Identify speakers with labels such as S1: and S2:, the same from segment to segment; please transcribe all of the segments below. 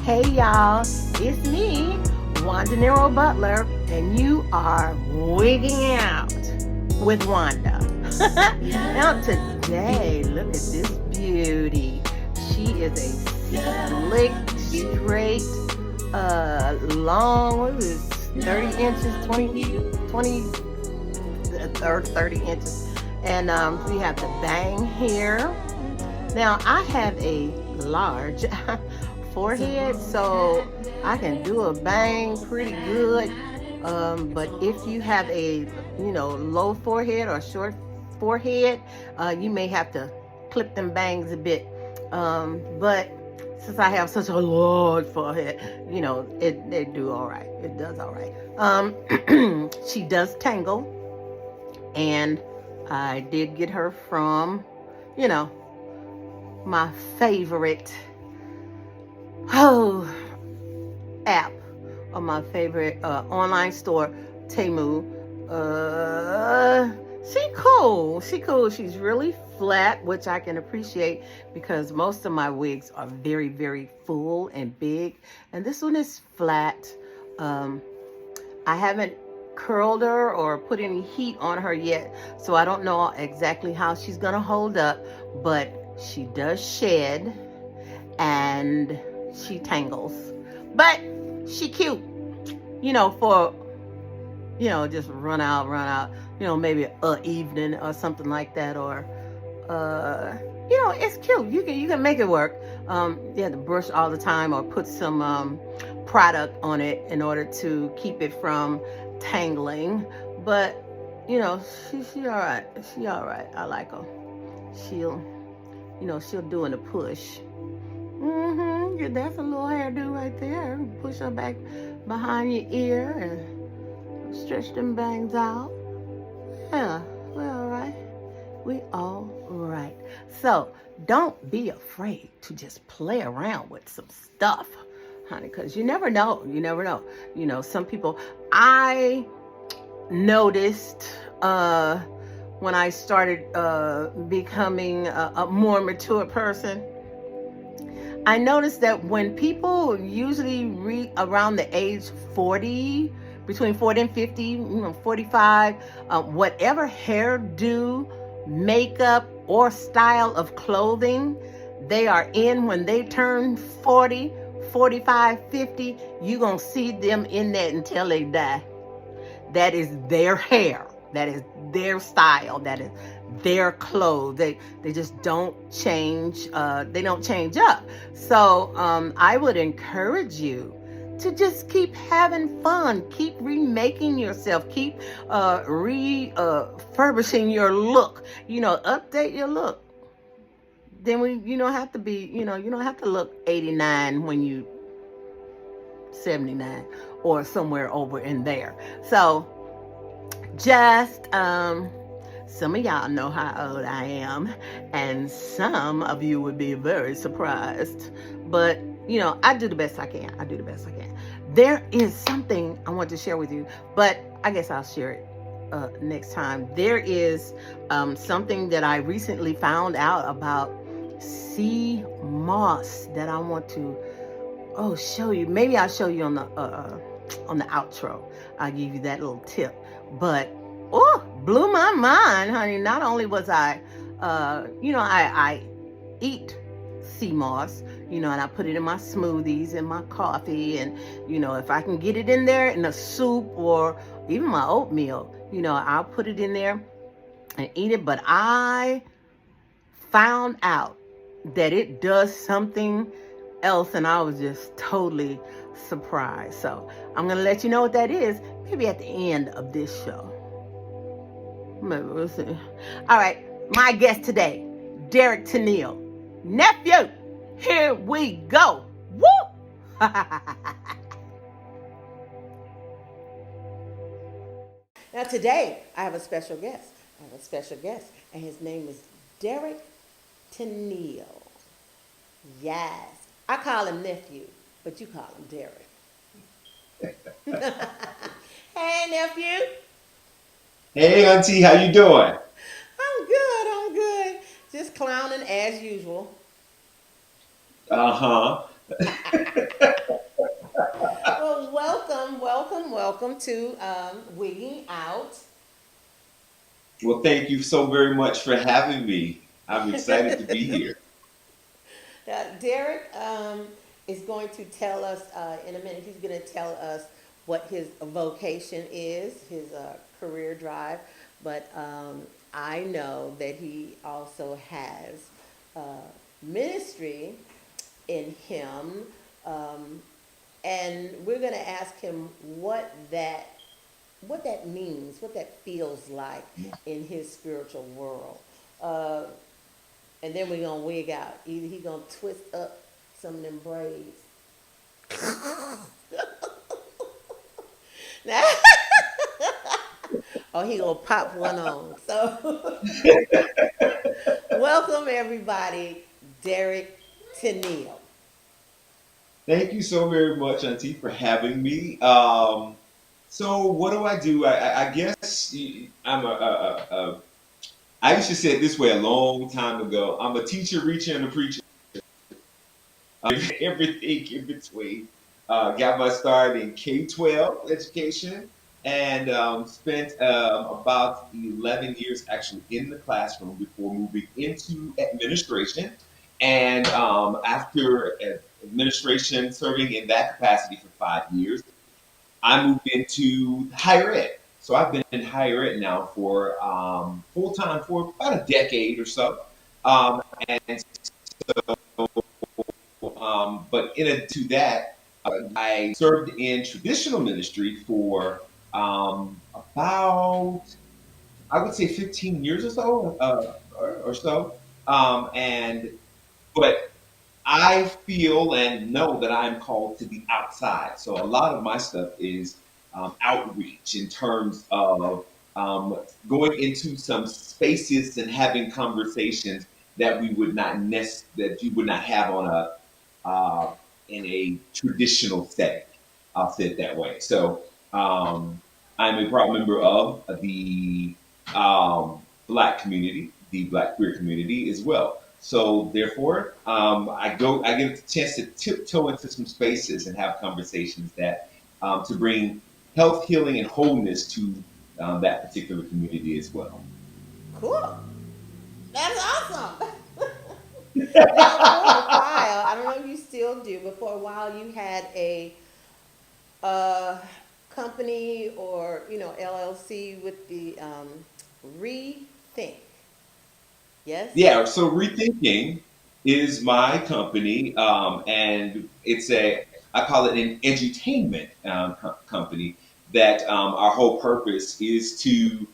S1: Hey y'all, it's me, Wanda Butler, and you are wigging out with Wanda. Now today, look at this beauty. She is a slick, straight, long, what is this, 30 inches, 20 or 30 inches. And we have the bang here. Now I have a large forehead, so I can do a bang pretty good. But if you have a low forehead or short forehead, you may have to clip them bangs a bit. But since I have such a large forehead, it do all right. It does all right. She does tangle, and I did get her from, my favorite app, or my favorite online store, Temu. She cool. She's really flat, which I can appreciate because most of my wigs are very, very full and big, and this one is flat. I haven't curled her or put any heat on her yet, so I don't know exactly how she's gonna hold up, but she does shed and she tangles, but she cute, for just run out, maybe a evening or something like that, or it's cute. You can make it work. You have to brush all the time or put some product on it in order to keep it from tangling, but she all right. She all right. I like her. She'll do in a push. Yeah, that's a little hairdo right there. Push her back behind your ear and stretch them bangs out. Yeah, we're all right. We all right. So don't be afraid to just play around with some stuff, honey, because you never know. Some people, I noticed when I started becoming a more mature person, I noticed that when people usually around the age 40, between 40 and 50, 45, whatever hairdo, makeup, or style of clothing they are in when they turn 40, 45, 50, you're going to see them in that until they die. That is their hair. That is their style. That is their clothes. They just don't change. They don't change up. So I would encourage you to just keep having fun. Keep remaking yourself. Keep refurbishing your look. Update your look. Then you don't have to be. You don't have to look 89 when you 79 or somewhere over in there. So just some of y'all know how old I am, and some of you would be very surprised, but I do the best I can. There is something I want to share with you, but I guess I'll share it next time. There is something that I recently found out about sea moss that I want to show you. Maybe I'll show you on the outro. I'll give you that little tip. But blew my mind, honey. Not only was I eat sea moss, and I put it in my smoothies and my coffee, and if I can get it in there in a soup or even my oatmeal, I'll put it in there and eat it. But I found out that it does something else, and I was just totally surprised. So I'm gonna let you know what that is maybe at the end of this show. Maybe we'll see. All right, my guest today, Derrick Tennial. Nephew, here we go. Woo! Now today I have a special guest. And his name is Derrick Tennial. Yes, I call him nephew, but you call him Derrick. Hey, nephew.
S2: Hey, Auntie, how you doing?
S1: I'm good. Just clowning as usual.
S2: Uh-huh.
S1: Well, welcome, welcome, welcome to Wigging Out.
S2: Well, thank you so very much for having me. I'm excited to be here.
S1: Derek is going to tell us in a minute, he's going to tell us what his vocation is, his career drive. But I know that he also has uh, ministry in him. Um, and we're going to ask him what that means, what that feels like in his spiritual world. Uh, and then we're gonna wig out. Either he gonna twist up some of them braids. Now, or he gonna pop one on. So welcome everybody, Derek Tennial.
S2: Thank you so very much, Auntie, for having me. So what do I do? I guess I'm I used to say it this way a long time ago. I'm a teacher, reacher, and a preacher. Everything in between. Got my start in K-12 education and spent about 11 years actually in the classroom before moving into administration. And after administration, serving in that capacity for 5 years, I moved into higher ed. So I've been in higher ed now for full time for about a decade or so. And but in addition to that, I served in traditional ministry for about, I would say, 15 years or so, or so. And but I feel and know that I'm called to the outside. So a lot of my stuff is outreach in terms of going into some spaces and having conversations that we would not that you would not have on a uh, in a traditional setting. I'll say it that way. So I'm a proud member of the Black community, the Black queer community as well. So therefore, I get a chance to tiptoe into some spaces and have conversations that to bring health, healing, and wholeness to that particular community as well.
S1: Cool. That's awesome. Now, for a while, I don't know if you still do, but for a while you had a uh, company or LLC with the Rethink. Yes.
S2: Yeah, so Rethinking is my company, and it's I call it an edutainment company that our whole purpose is to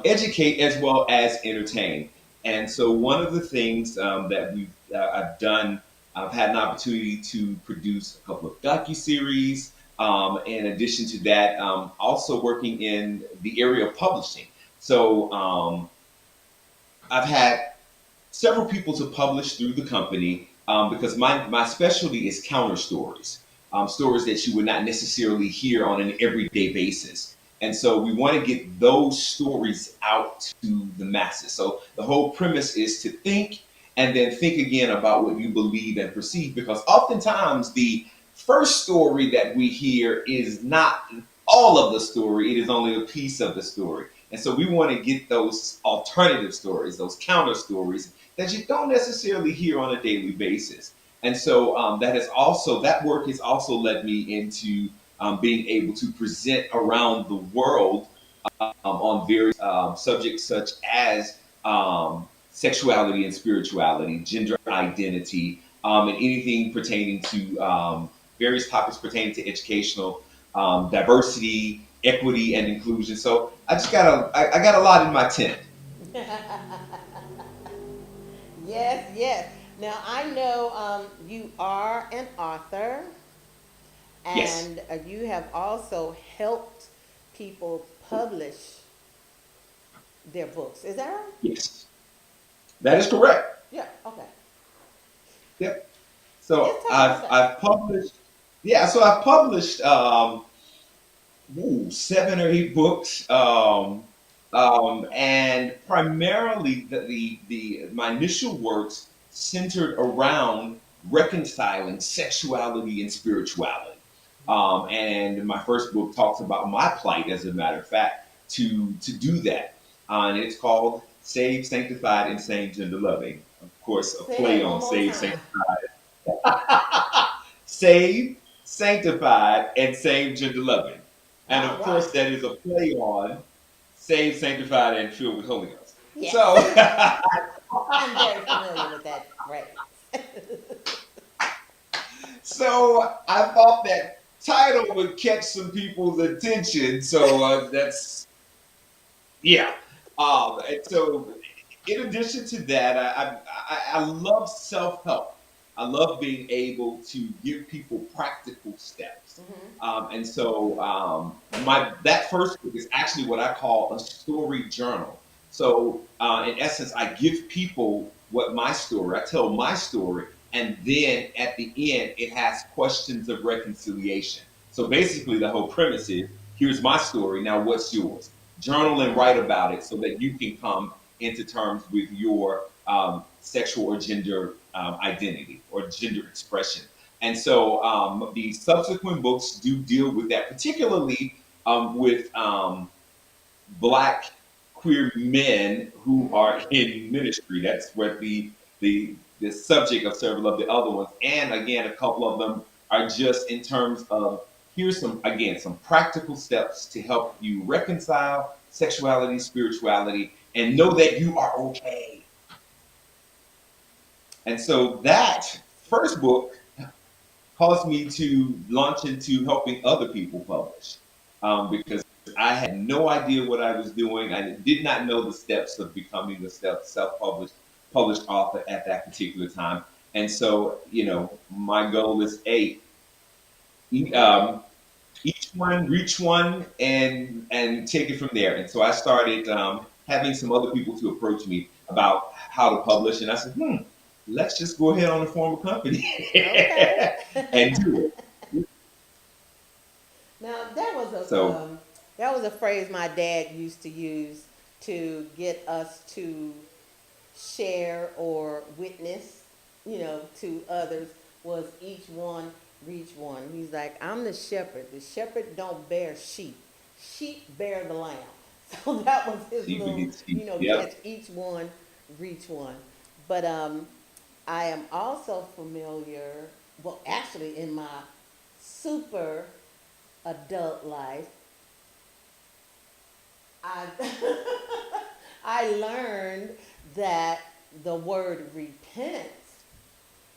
S2: educate as well as entertain. And so one of the things that I've done, I've had an opportunity to produce a couple of docuseries. In addition to that, also working in the area of publishing. So I've had several people to publish through the company because my specialty is counter stories, stories that you would not necessarily hear on an everyday basis. And so we want to get those stories out to the masses. So the whole premise is to think and then think again about what you believe and perceive, because oftentimes the first story that we hear is not all of the story, it is only a piece of the story. And so we want to get those alternative stories, those counter stories that you don't necessarily hear on a daily basis. And so that work has also led me into being able to present around the world on various subjects such as sexuality and spirituality, gender identity, and anything pertaining to various topics pertaining to educational diversity, equity, and inclusion. So I got a lot in my tent.
S1: Yes, yes. Now I know you are an author,
S2: Yes,
S1: and you have also helped people publish their books. Is that right?
S2: yes, that is correct.
S1: Yeah. Okay.
S2: Yep.
S1: Yes,
S2: So
S1: tell us about that.
S2: I've published, yeah. So I've published 7 or 8 books, and primarily my initial works centered around reconciling sexuality and spirituality. And my first book talks about my plight, as a matter of fact, to do that. And it's called Saved, Sanctified, and Same Gender Loving. Of course, a
S1: Say
S2: play
S1: that
S2: on
S1: one more
S2: Saved,
S1: time.
S2: Sanctified, Saved, Sanctified, and Same Gender Loving. And
S1: All
S2: of course,
S1: right.
S2: that is a play on Saved, Sanctified, and Filled with Holy Ghost.
S1: Yes.
S2: So,
S1: I'm very familiar with that phrase.
S2: so I thought that title would catch some people's attention. So that's yeah. And so, in addition to that, I love self help. I love being able to give people practical steps.
S1: Hmm.
S2: And so, my that first book is actually what I call a story journal. So, in essence, I give people what my story. I tell my story, and then at the end, it has questions of reconciliation. So basically, the whole premise is: here's my story. Now, what's yours? Journal and write
S1: Okay.
S2: about it so that you can come into terms with your sexual or gender identity or gender expression. And so the subsequent books do deal with that, particularly with Black queer men who
S1: Hmm.
S2: are in ministry. That's what the subject of several of the other ones, and again, a couple of them are just in terms of here's some again some practical steps to help you reconcile sexuality, spirituality, and know that you are okay. And so that first book caused me to launch into helping other people publish because I had no idea what I was doing. I did not know the steps of becoming a self-published published author at that particular time. And so, my goal is e-
S1: Right.
S2: um, each one reach one and take it from there. And so I started having some other people to approach me about how to publish, and I said, let's just go ahead on and form a company
S1: Okay.
S2: and do it.
S1: Now
S2: So
S1: that was a phrase my dad used to use to get us to share or witness, to others, was each one reach one. He's like, I'm the shepherd. The shepherd don't bear sheep. Sheep bear the lamb. So that was his
S2: see,
S1: little,
S2: yep,
S1: catch each one, reach one. But I am also familiar, well, actually, in my super adult life, I I learned that the word repentance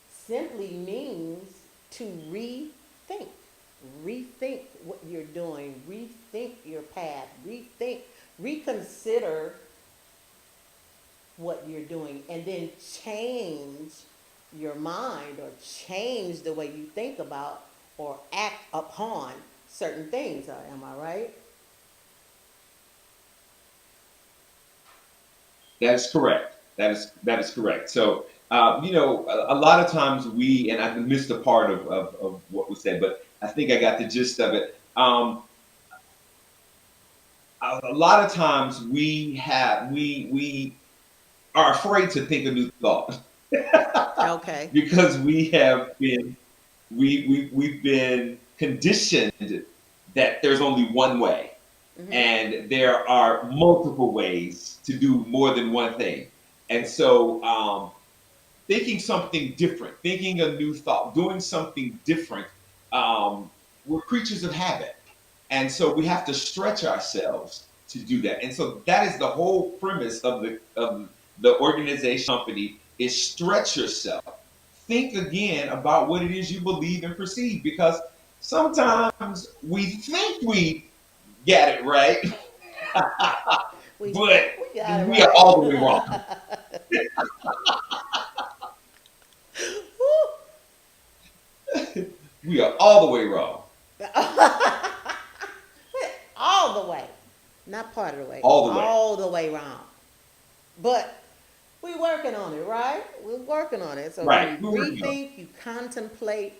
S1: simply means to rethink. Rethink what you're doing, rethink your path, reconsider what you're doing, and then change your mind or change the way you think about or act upon certain things. Am I right?
S2: that is correct. That is correct. So a lot of times and I missed a part of what was said, but I think I got the gist of it. A lot of times we are afraid to think a new thought
S1: Okay.
S2: because we've been conditioned that there's only one way,
S1: Mhm.
S2: and there are multiple ways to do more than one thing. And so, thinking something different, thinking a new thought, doing something different, we're creatures of habit. And so we have to stretch ourselves to do that. And so that is the whole premise of the organization company is stretch yourself. Think again about what it is you believe and perceive, because sometimes we think we get it right,
S1: We
S2: but
S1: think we got it
S2: we are
S1: right.
S2: all the way wrong. We are all the way wrong.
S1: All the way. Not part of the way.
S2: All the way.
S1: All the way wrong. But we working on it, right? We're working on it. So
S2: Right.
S1: you
S2: We're working on it.
S1: rethink, you contemplate,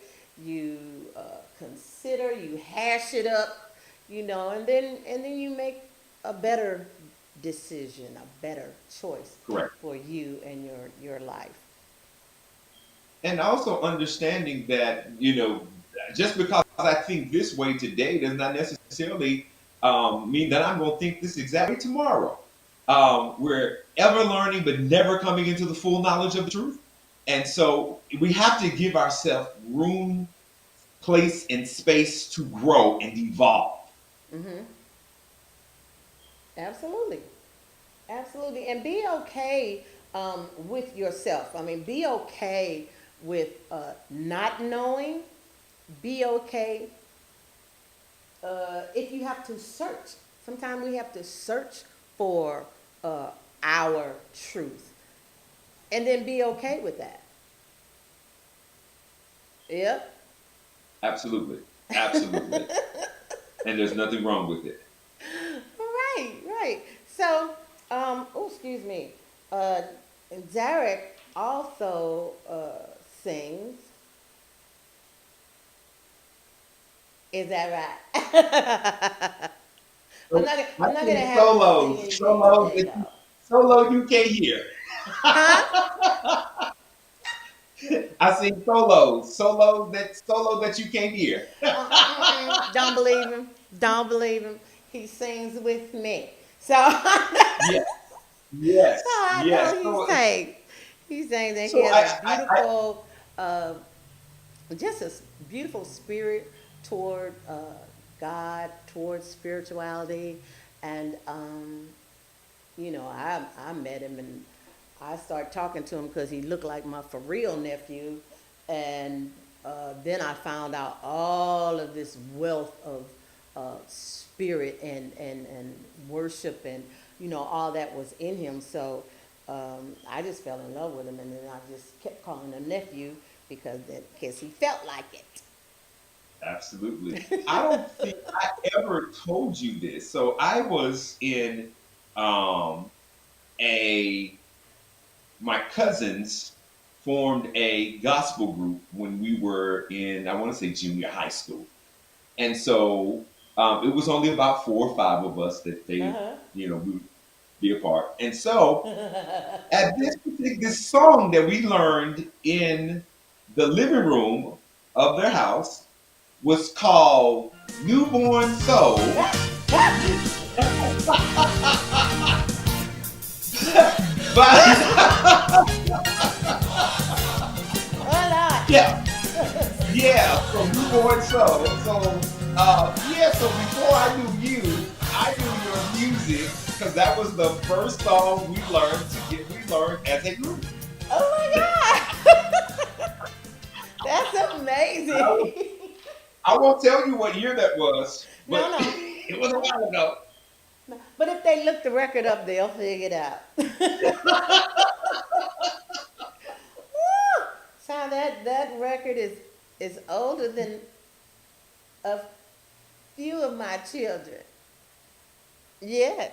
S1: you consider, you hash it up, and then you make a better decision, a better choice
S2: Correct.
S1: for you and your life.
S2: And also understanding that, just because I think this way today does not necessarily mean that I'm going to think this exact way tomorrow. We're ever learning, but never coming into the full knowledge of the truth. And so we have to give ourselves room, place, and space to grow and evolve.
S1: Mm-hmm. Absolutely. Absolutely. And be okay with yourself. I mean, be okay with not knowing. Be okay if you have to search. Sometimes we have to search for uh, our truth and then be okay with that. Yep.
S2: Absolutely. Absolutely. And there's nothing wrong with it.
S1: Right, right. So, oh, excuse me. Uh, Derek also sings. Is that right? I'm
S2: So
S1: not.
S2: I
S1: I'm not gonna
S2: think
S1: have him sing
S2: solos,
S1: anything today, though.
S2: solo you can't hear.
S1: Huh?
S2: I sing solo that you can't hear.
S1: Don't believe him. Don't believe him. He sings with me. So,
S2: Yeah,
S1: so
S2: yes,
S1: I
S2: yes.
S1: know he's
S2: So,
S1: saying. He's saying that he
S2: so
S1: has a beautiful, uh, just a beautiful spirit toward God, toward spirituality, and I met him and I started talking to him because he looked like my for real nephew, and then I found out all of this wealth of spirit and worship and all that was in him. So I just fell in love with him, and then I just kept calling him nephew because he felt like
S2: absolutely. I
S1: it.
S2: don't think I ever told you this. So I was in um a my cousins formed a gospel group when we were in, I want to say, junior high school. And so it was only about 4 or 5 of us that
S1: Uh
S2: we would be a part. And so
S1: huh.
S2: at this song that we learned in the living room of their house was called Newborn Soul. But
S1: Hold
S2: yeah, yeah, so Newborn Soul. So yeah, so before I knew you, I knew your music because that was the first song we learned as a group.
S1: Oh my God! That's amazing.
S2: I won't tell you what year that was,
S1: No,
S2: but
S1: no,
S2: it was a
S1: no,
S2: while ago.
S1: no. But if they look the record up, they'll figure it out. So that record is older than a few of my children. Yes.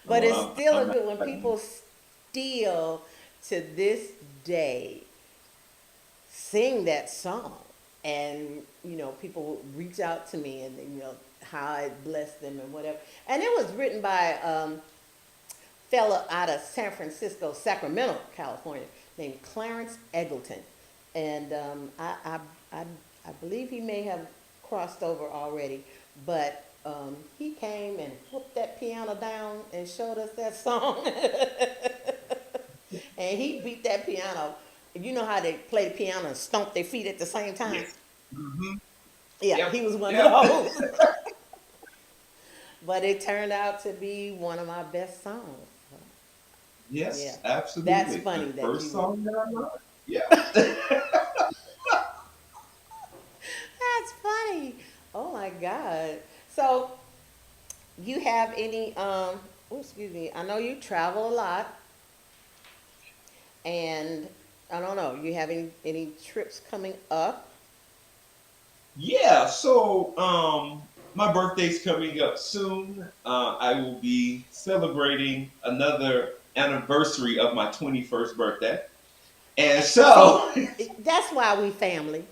S1: But it's
S2: Oh,
S1: still a
S2: I'm
S1: good one.
S2: not.
S1: People still to this day sing that song, and people would reach out to me, and how it blessed them and whatever. And it was written by fella out of San Francisco, Sacramento, California, named Clarence Eggleton, and I believe he may have crossed over already, but he came and whooped that piano down and showed us that song, and he beat that piano. You know how they play the piano and stomp their feet at the same time?
S2: Yes. Hmm.
S1: Yeah,
S2: Yep.
S1: he was one of
S2: Yep.
S1: those. But it turned out to be one of my best songs. Yeah,
S2: Yes,
S1: that's
S2: absolutely.
S1: funny
S2: The
S1: that
S2: first
S1: you would.
S2: song that I learned. Yeah.
S1: That's funny. Oh my God. So, you have any? Oh, excuse me. I know you travel a lot, and I don't know. You have any trips coming up?
S2: Yeah, so my birthday's coming up soon. I will be celebrating another anniversary of my 21st birthday. And
S1: See,
S2: so
S1: that's why we family.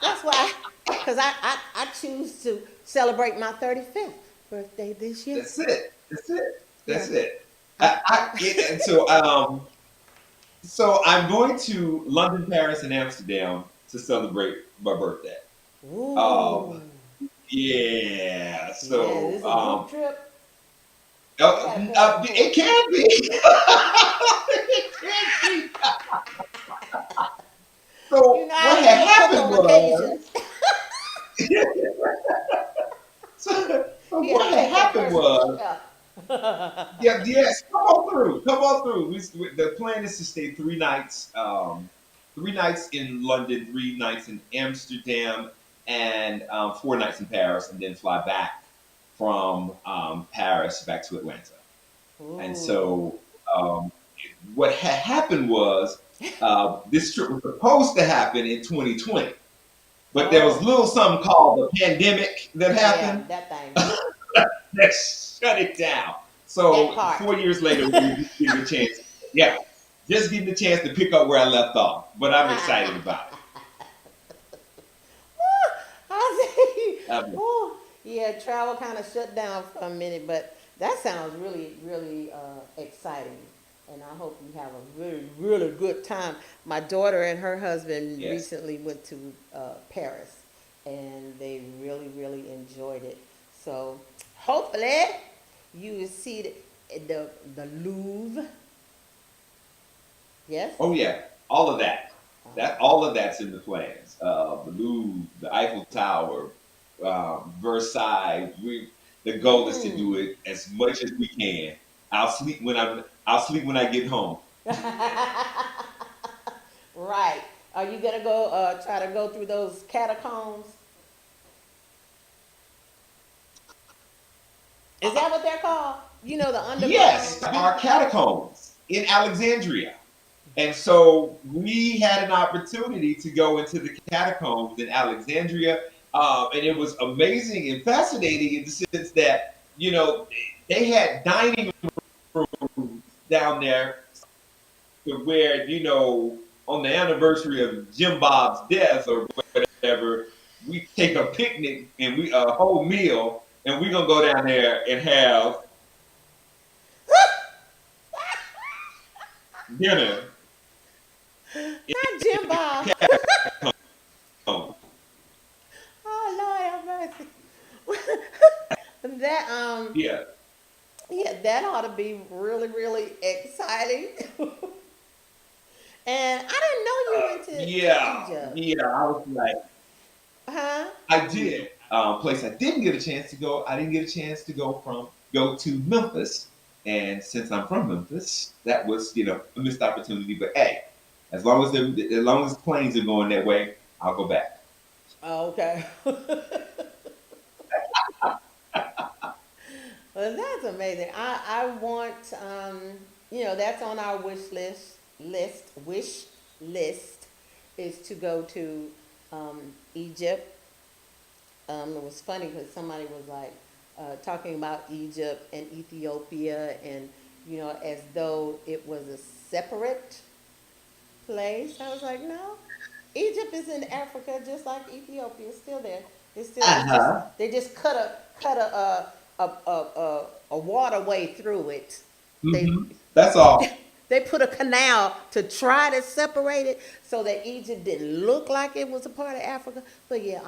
S1: That's why, because I choose to celebrate my 35th birthday this year.
S2: that's it. That's it.
S1: Yeah.
S2: That's it.
S1: I, I,
S2: And so So I'm going to London, Paris, and Amsterdam to celebrate my birthday. Um,
S3: Ooh.
S2: yeah.
S3: Yeah, is
S2: So
S3: this a group trip? I gotta pay for
S2: it
S3: points.
S2: can be. It can be.
S3: You
S2: So
S3: know
S2: what
S3: how
S2: had
S3: you cook
S2: happened
S3: on occasion.
S2: was, so
S3: You gotta
S2: what had
S3: pay for the
S2: happened
S3: personal
S2: was,
S3: chef.
S2: yeah, yes, come on through. The plan is to stay 3 nights, 3 nights in London, 3 nights in Amsterdam, and 4 nights in Paris, and then fly back from Paris back to Atlanta. And
S3: Ooh.
S2: so um, what had happened was this trip was supposed to happen in 2020, but there was a
S3: Oh.
S2: little something called the pandemic that
S3: Yeah,
S2: happened
S3: that thing.
S2: that shut it down.
S3: That
S2: So
S3: part.
S2: 4 years later, we're just getting a chance. Yeah, just getting the chance to pick up where I left off. But I'm excited about
S3: I see.
S2: it.
S3: Oh, yeah, travel kind of shut down for a minute, but that sounds really, really exciting. And I hope you have a really, really good time. My daughter and her husband
S2: Yes.
S3: recently went to Paris, and they really, really enjoyed it. So hopefully you will see the Louvre. Yes.
S2: Oh yeah, all of that. That
S3: Okay.
S2: all of that's in the plans. The Louvre, the Eiffel Tower, Versailles. The goal is to do
S3: Mm.
S2: it as much as we can. I'll sleep when I get home.
S3: Right. Are you gonna go try to go through those catacombs? Is that what they're called? You know, the underground.
S2: Yes, our catacombs in Alexandria. And so we had an opportunity to go into the catacombs in Alexandria. And it was amazing and fascinating in the sense that, they had dining rooms down there to where, on the anniversary of Jim Bob's death or whatever, we take a picnic and we a whole meal and we're gonna go down there and have dinner
S3: Not Jim Bob.
S2: home.
S3: Oh Lord have mercy. that
S2: Yeah.
S3: yeah, that ought to be really, really exciting. And I didn't know you went to
S2: Yeah.
S3: Egypt.
S2: Yeah. I was like,
S3: Huh?
S2: I did. Place I didn't get a chance to go. I didn't get a chance to go to Memphis, and since I'm from Memphis, that was a missed opportunity. But hey, as long as planes are going that way, I'll go back.
S3: Oh, okay. Well, that's amazing. I want that's on our wish list is to go to Egypt. It was funny because somebody was like talking about Egypt and Ethiopia, and as though it was a separate place. I was like, no, Egypt is in Africa just like Ethiopia. It's still there. It's just
S2: Uh-huh.
S3: they just cut a waterway through it. They
S2: That's all.
S3: they put a canal to try to separate it so that Egypt didn't look like it was a part of Africa. But yeah,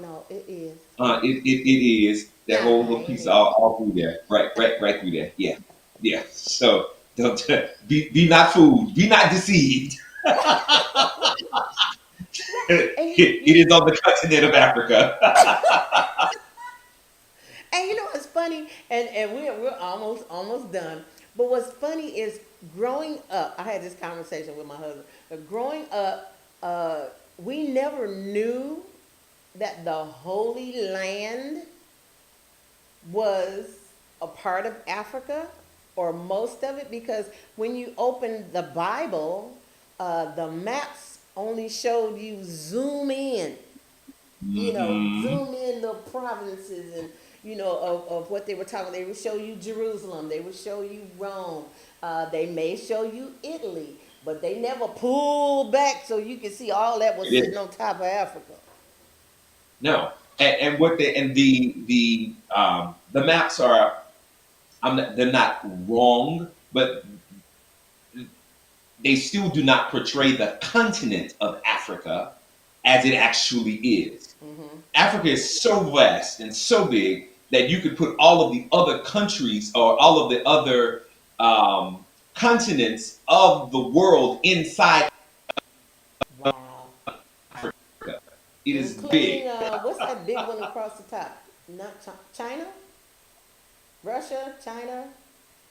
S3: no, it is.
S2: It is that
S3: Yeah,
S2: whole little
S3: it
S2: piece
S3: is.
S2: all through there, right through there. Yeah, yeah. So don't be not fooled, be not deceived.
S3: And
S2: It is on the continent of Africa.
S3: and it's funny, and we're almost done. But what's funny is growing up. I had this conversation with my husband. Growing up, we never knew that the Holy Land was a part of Africa, or most of it, because when you open the Bible, the maps only showed you zoom in,
S2: Hmm.
S3: zoom in the provinces and of what they were talking. They would show you Jerusalem, they would show you Rome, they may show you Italy, but they never pulled back so you can see all that was
S2: It
S3: sitting
S2: is
S3: on top of Africa.
S2: no, and what they and the maps are. They're not wrong, but they still do not portray the continent of Africa as it actually is.
S3: Mm-hmm.
S2: Africa is so vast and so big that you could put all of the other countries or all of the other continents of the world inside
S3: Wow.
S2: Africa. It is
S3: Including
S2: big.
S3: what's that big one across the top? Not China, Russia, China.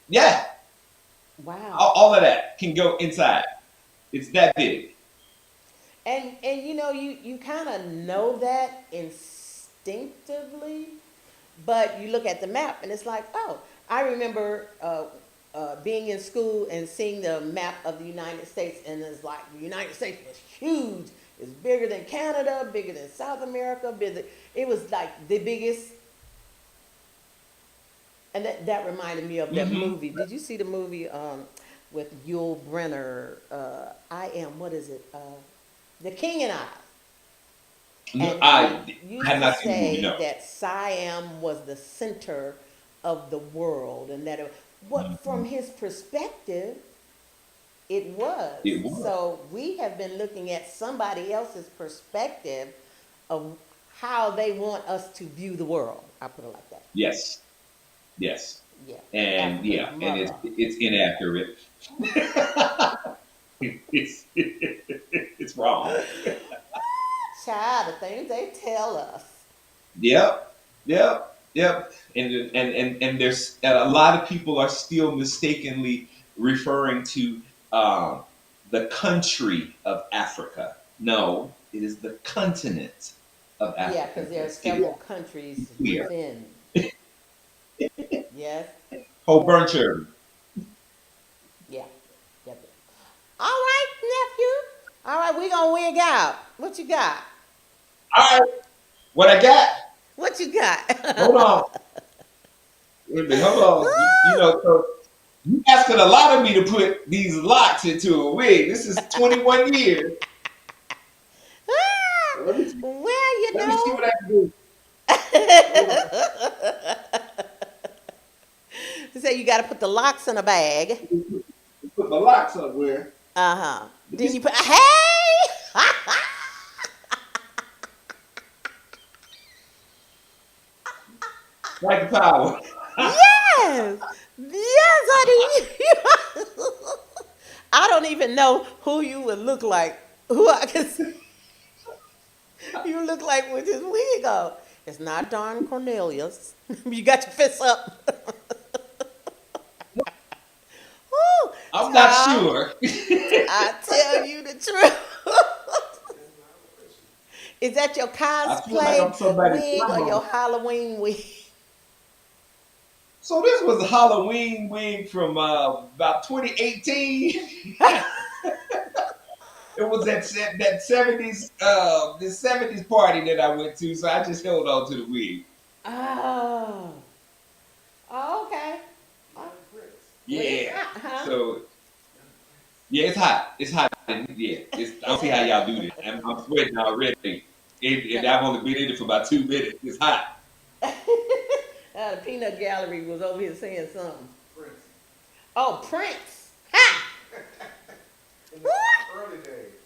S2: Yeah,
S3: Wow.
S2: all of that can go inside. It's that big.
S3: And you know you kind of know that instinctively, but you look at the map and it's like, oh, I remember being in school and seeing the map of the United States, and it's like the United States was huge. It's bigger than Canada, bigger than South America, bigger. It was like the biggest. And that reminded me of that
S2: Hmm.
S3: movie. Did you see the movie with Yul Brynner? I am, what is it? The King and I.
S2: No,
S3: And he
S2: I
S3: used
S2: have
S3: to
S2: not seen the movie.
S3: say
S2: No.
S3: that Siam was the center of the world, and that what from
S2: Mhm.
S3: his perspective it was.
S2: It was.
S3: So we have been looking at somebody else's perspective of how they want us to view the world. I put it like that.
S2: Yes. Yes.
S3: Yeah,
S2: And
S3: Africa's
S2: yeah, and
S3: mother.
S2: it's inaccurate. It's wrong.
S3: Child, the things they tell us.
S2: Yep, yep, yep. And there's a lot of people are still mistakenly referring to the country of Africa. No, it is the continent of
S3: Yeah,
S2: Africa.
S3: because there are
S2: Let's get it
S3: several countries
S2: clear.
S3: within. Yes.
S2: Whole buncher.
S3: Yeah. Yep. All right, nephew. All right, we gonna wig out. What you got?
S2: All right, what I got?
S3: What you got?
S2: Hold on. Wait a minute, hold on. So you asking a lot of me to put these locks into a wig. This is 21 years. So let me see,
S3: Well, you
S2: let me see
S3: know.
S2: what I can do. Hold on.
S3: They say you got to put the locks in a bag.
S2: Put my lock somewhere.
S3: Uh huh.
S2: Let me
S3: Then
S2: see.
S3: you put hey.
S2: Like the power.
S3: Yes, yes, honey. I don't even know who you would look like. Who I can see you look like with his wig on. It's not Don Cornelius. You got your fists up. Woo,
S2: I'm not
S3: child.
S2: sure.
S3: I tell you the truth. Is that your
S2: I feel like I'm
S3: cosplay
S2: somebody's
S3: wig or
S2: grandma.
S3: your Halloween wig?
S2: So this was a Halloween wig from about 2018. It was that 70s the 70s party that I went to, so I just held on to the wig.
S3: Oh. Oh, okay. Well, it's
S2: Yeah.
S3: hot, huh?
S2: So yeah, it's hot. It's hot. Yeah. I don't see how y'all do this. I'm sweating already. I've only been in it for about 2 minutes. It's hot.
S3: The peanut gallery was over here saying something. Oh, Prince. Ha!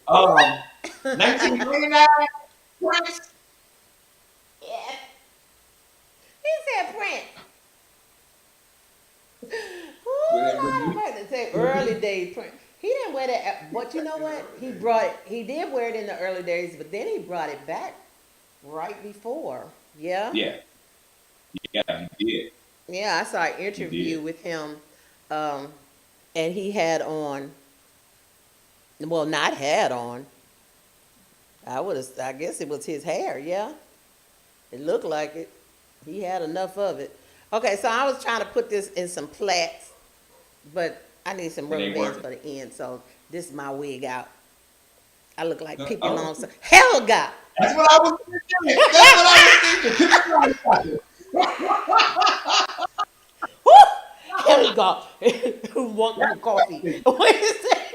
S2: Um, 1999 Prince.
S3: Yeah. He said Prince. Ooh,
S2: When
S3: Lord,
S2: you,
S3: I had to say early days Prince. He didn't wear that, but you know what? He brought it. He did wear it in the early days, but then he brought it back right before. Yeah.
S2: yeah, yeah, he did.
S3: Yeah, I saw an
S2: He
S3: interview
S2: did.
S3: with him, um, and he had on, well, not had on. I would have, I guess it was his hair. Yeah, it looked like it. He had enough of it. Okay, so I was trying to put this in some plaits, but I need some
S2: It
S3: rubber
S2: ain't
S3: bands
S2: working.
S3: for the end. So this is my wig out. I look like Pippi
S2: Oh,
S3: Longstocking. Helga.
S2: that's what I was thinking. That's what I was thinking. Pippi Longstocking.
S3: Woo! Helga. Who want
S2: That's
S3: more
S2: what I
S3: coffee?
S2: was thinking.
S3: What is that?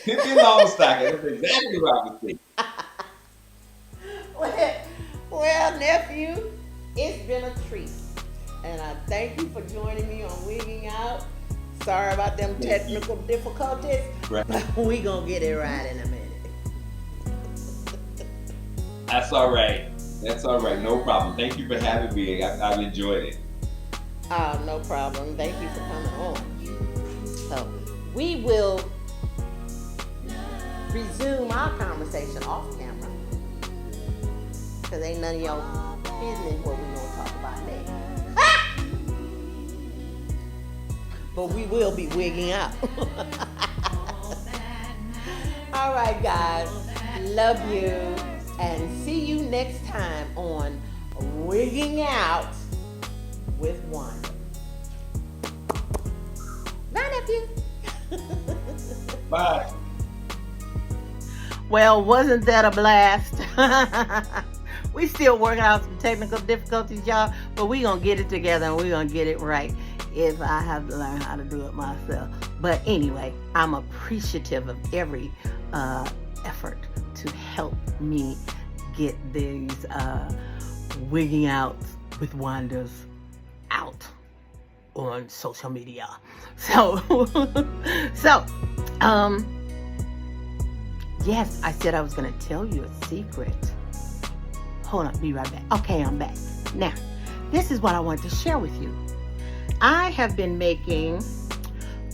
S2: Pippi Longstocking. That's exactly what I was thinking.
S3: Well, well, nephew, it's been a treat. And I thank you for joining me on Wigging Out. Sorry about them
S2: Thank you.
S3: technical difficulties,
S2: Right.
S3: but we gonna get it right in a minute.
S2: That's all right. That's all right. No problem. Thank you for having me. I've enjoyed it.
S3: Oh, no problem. Thank you for coming on. So we will resume our conversation off camera, because ain't none of your business what we gonna talk about next. But we will be wigging out. All right, guys. Love you. And see you next time on Wigging Out with Wanda. Bye, nephew.
S2: Bye.
S1: Well, wasn't that a blast? We still working out some technical difficulties, y'all, but we gonna get it together and we gonna get it right if I have to learn how to do it myself. But anyway, I'm appreciative of every effort to help me get these wigging out with Wandas out on social media. So, yes, I said I was going to tell you a secret. Hold on, be right back. Okay, I'm back. Now, this is what I want to share with you. I have been making,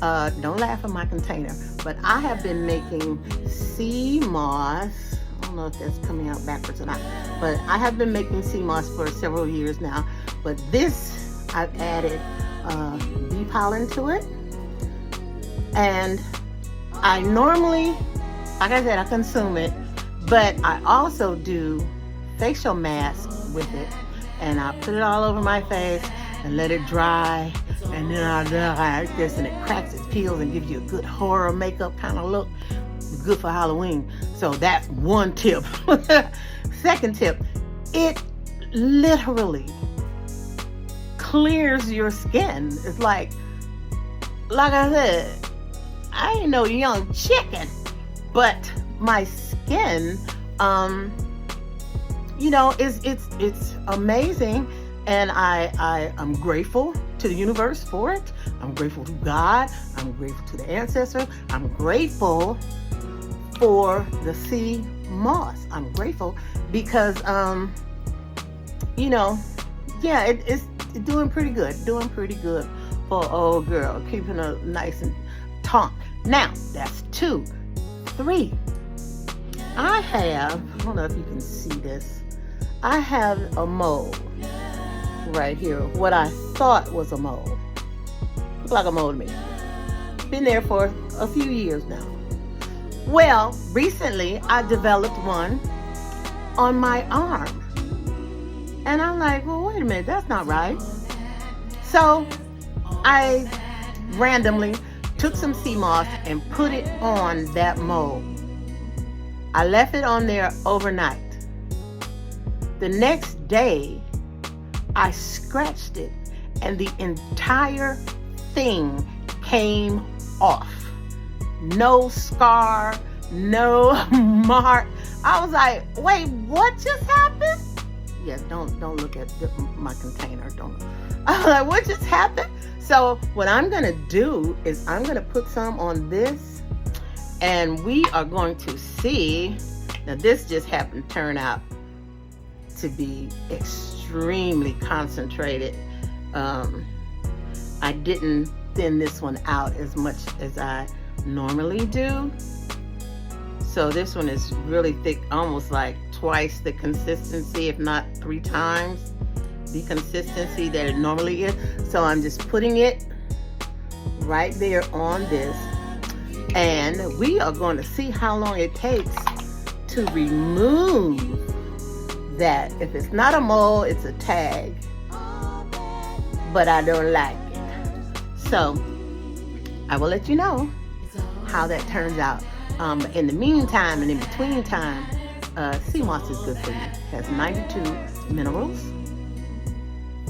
S1: don't laugh at my container, but I have been making sea moss. I don't know if that's coming out backwards or not, but I have been making sea moss for several years now. But this, I've added bee pollen to it. And I normally, like I said, I consume it, but I also do facial masks with it. And I put it all over my face and let it dry. And then I do like this, and it cracks, it peels, and gives you a good horror makeup kind of look. Good for Halloween. So that's one tip. Second tip, it literally clears your skin. It's like I said, I ain't no young chicken, but my skin, it's amazing, and I'm grateful to the universe for it. I'm grateful to God. I'm grateful to the ancestors. I'm grateful for the sea moss. I'm grateful because, it's doing pretty good. Doing pretty good for old girl, keeping her nice and taut. Now, that's 2. 3. I don't know if you can see this. I have a mole right here. What I thought was a mole. Looks like a mole to me. Been there for a few years now. Well, recently I developed one on my arm. And I'm like, well, wait a minute, that's not right. So I randomly took some sea moss and put it on that mole. I left it on there overnight. The next day, I scratched it and the entire thing came off. No scar, no mark. I was like, wait, what just happened? Yeah, don't look at my container. I was like, what just happened? So what I'm gonna do is I'm gonna put some on this, and we are going to see. Now this just happened to turn out to be extremely concentrated. I didn't thin this one out as much as I normally do. So this one is really thick, almost like twice the consistency, if not 3 times the consistency that it normally is. So I'm just putting it right there on this, and we are going to see how long it takes to remove that. If it's not a mole, it's a tag, but I don't like it. So I will let you know how that turns out. In the meantime and in between time, sea moss is good for you. It has 92 minerals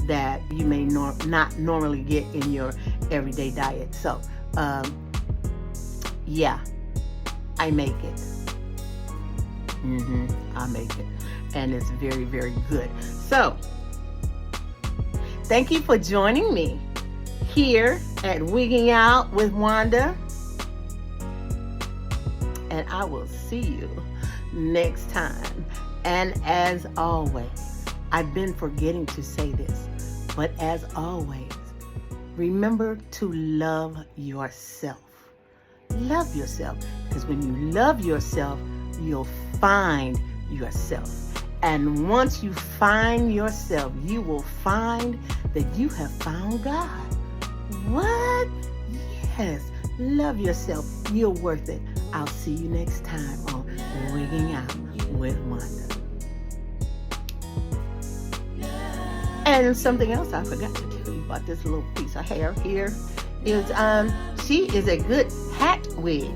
S1: that you may not normally get in your everyday diet. So, yeah, I make it. I make it. And it's very, very good. So, thank you for joining me here at Wigging Out with Wanda. And I will see you next time. And as always, I've been forgetting to say this, but as always, remember to love yourself. Love yourself, because when you love yourself, you'll find yourself. And once you find yourself, you will find that you have found God. What? Yes. Love yourself. You're worth it. I'll see you next time on Wigging Out with Wanda. And something else I forgot to tell you about this little piece of hair here is she is a good hat wig.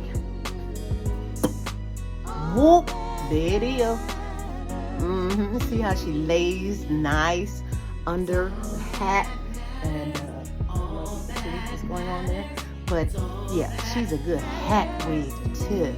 S1: Whoop, there it is. See how she lays nice under the hat, and see what's going on there. But yeah, she's a good hat wig too.